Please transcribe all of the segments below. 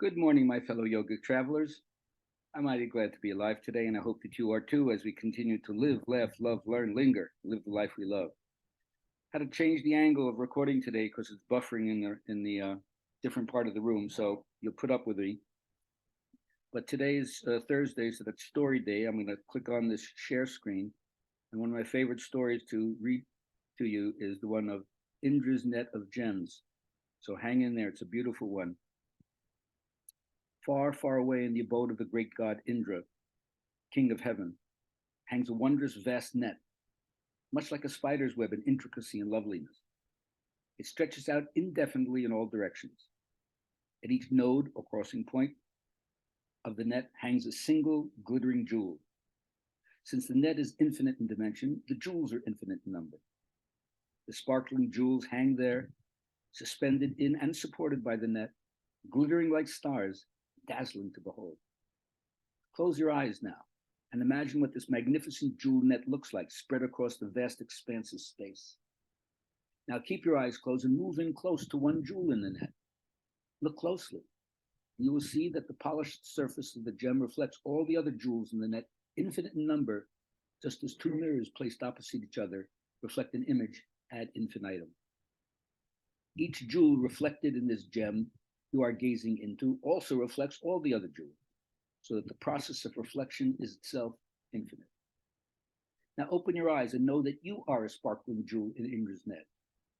Good morning, my fellow yogic travelers. I'm mighty glad to be alive today, and I hope that you are too as we continue to live, laugh, love, learn, linger, live the life we love. Had to change the angle of recording today because it's buffering in the different part of the room, so you'll put up with me. But today is Thursday, so that's story day. I'm going to click on this share screen, and one of my favorite stories to read to you is the one of Indra's net of gems. So hang in there; it's a beautiful one. Far, far away in the abode of the great god Indra, king of heaven, hangs a wondrous vast net, much like a spider's web in intricacy and loveliness. It stretches out indefinitely in all directions. At each node or crossing point of the net hangs a single glittering jewel. Since the net is infinite in dimension, the jewels are infinite in number. The sparkling jewels hang there, suspended in and supported by the net, glittering like stars, dazzling to behold. Close your eyes now and imagine what this magnificent jewel net looks like spread across the vast expanse of space. Now keep your eyes closed and move in close to one jewel in the net. Look closely. You will see that the polished surface of the gem reflects all the other jewels in the net, infinite in number, just as two mirrors placed opposite each other reflect an image ad infinitum. Each jewel reflected in this gem you are gazing into also reflects all the other jewels, so that the process of reflection is itself infinite. Now open your eyes and know that you are a sparkling jewel in Indra's net,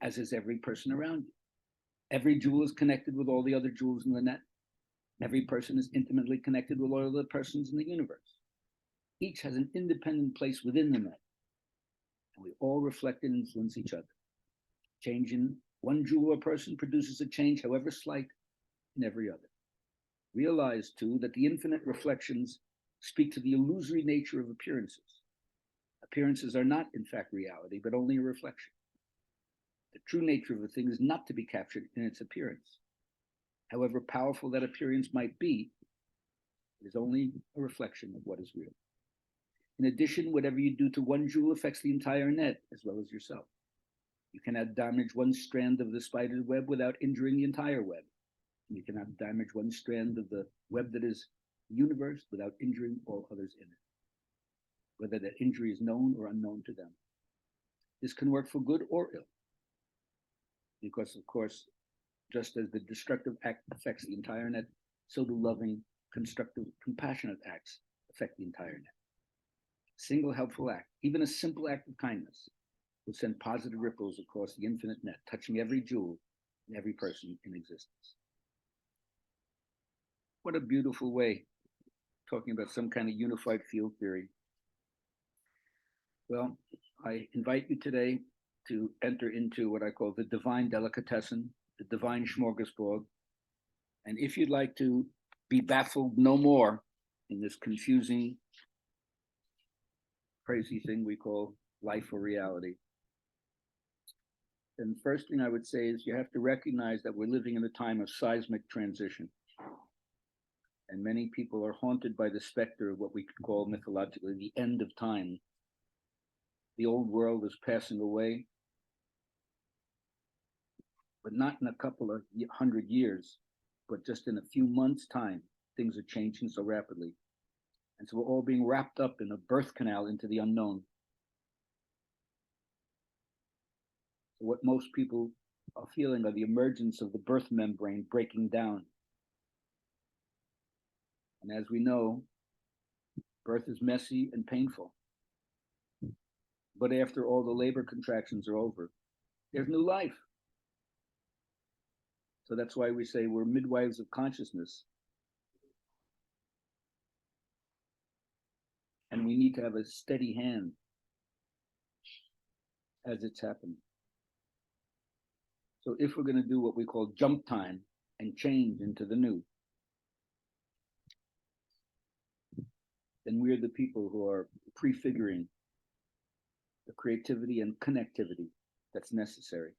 as is every person around you. Every jewel is connected with all the other jewels in the net. Every person is intimately connected with all the persons in the universe. Each has an independent place within the net, and we all reflect and influence each other. Change in one jewel or person produces a change, however slight, in every other. Realize, too, that the infinite reflections speak to the illusory nature of appearances. Appearances are not, in fact, reality, but only a reflection. The true nature of a thing is not to be captured in its appearance. However powerful that appearance might be, it is only a reflection of what is real. In addition, whatever you do to one jewel affects the entire net as well as yourself. You cannot damage one strand of the spider's web without injuring the entire web. You cannot damage one strand of the web that is the universe without injuring all others in it, whether that injury is known or unknown to them. This can work for good or ill, because, of course, just as the destructive act affects the entire net, so do loving, constructive, compassionate acts affect the entire net. A single helpful act, even a simple act of kindness, will send positive ripples across the infinite net, touching every jewel and every person in existence. What a beautiful way, talking about some kind of unified field theory. Well, I invite you today to enter into what I call the divine delicatessen, the divine smorgasbord. And if you'd like to be baffled no more in this confusing, crazy thing we call life or reality, then the first thing I would say is you have to recognize that we're living in a time of seismic transition. And many people are haunted by the specter of what we could call mythologically the end of time. The old world is passing away, but not in a couple of 100 years, but just in a few months' time. Things are changing so rapidly. And so we're all being wrapped up in a birth canal into the unknown. So what most people are feeling are the emergence of the birth membrane breaking down. And as we know, birth is messy and painful. But after all the labor contractions are over, there's new life. So that's why we say we're midwives of consciousness. And we need to have a steady hand as it's happening. So if we're going to do what we call jump time and change into the new, then we're the people who are prefiguring the creativity and connectivity that's necessary.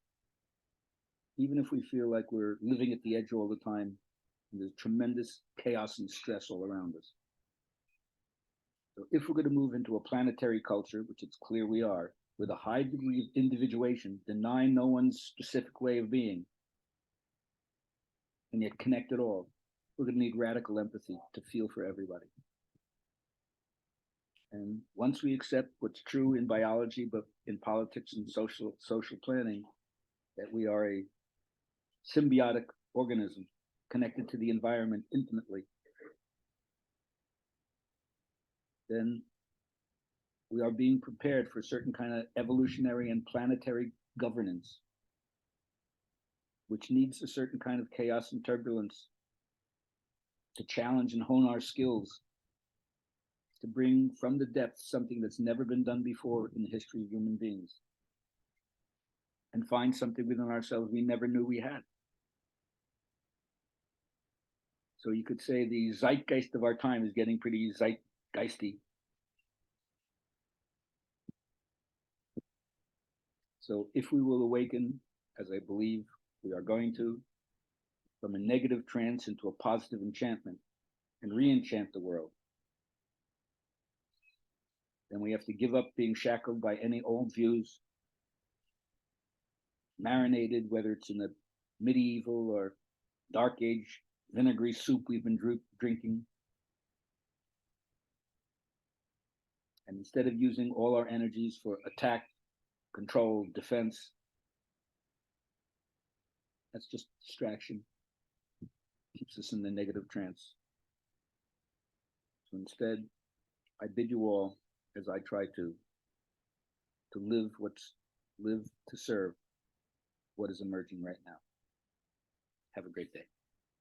Even if we feel like we're living at the edge all the time, and there's tremendous chaos and stress all around us. So if we're going to move into a planetary culture, which it's clear we are, with a high degree of individuation, denying no one's specific way of being, and yet connect it all, we're going to need radical empathy to feel for everybody. And once we accept what's true in biology, but in politics and social planning, that we are a symbiotic organism connected to the environment intimately, then we are being prepared for a certain kind of evolutionary and planetary governance, which needs a certain kind of chaos and turbulence to challenge and hone our skills, to bring from the depths something that's never been done before in the history of human beings, and find something within ourselves we never knew we had. So you could say the zeitgeist of our time is getting pretty zeitgeisty. So if we will awaken, as I believe we are going to, from a negative trance into a positive enchantment and re-enchant the world, then we have to give up being shackled by any old views, marinated, whether it's in the medieval or dark age vinegary soup we've been drinking. And instead of using all our energies for attack, control, defense, that's just distraction. Keeps us in the negative trance. So instead, I bid you all, as I try to live to serve what is emerging right now. Have a great day.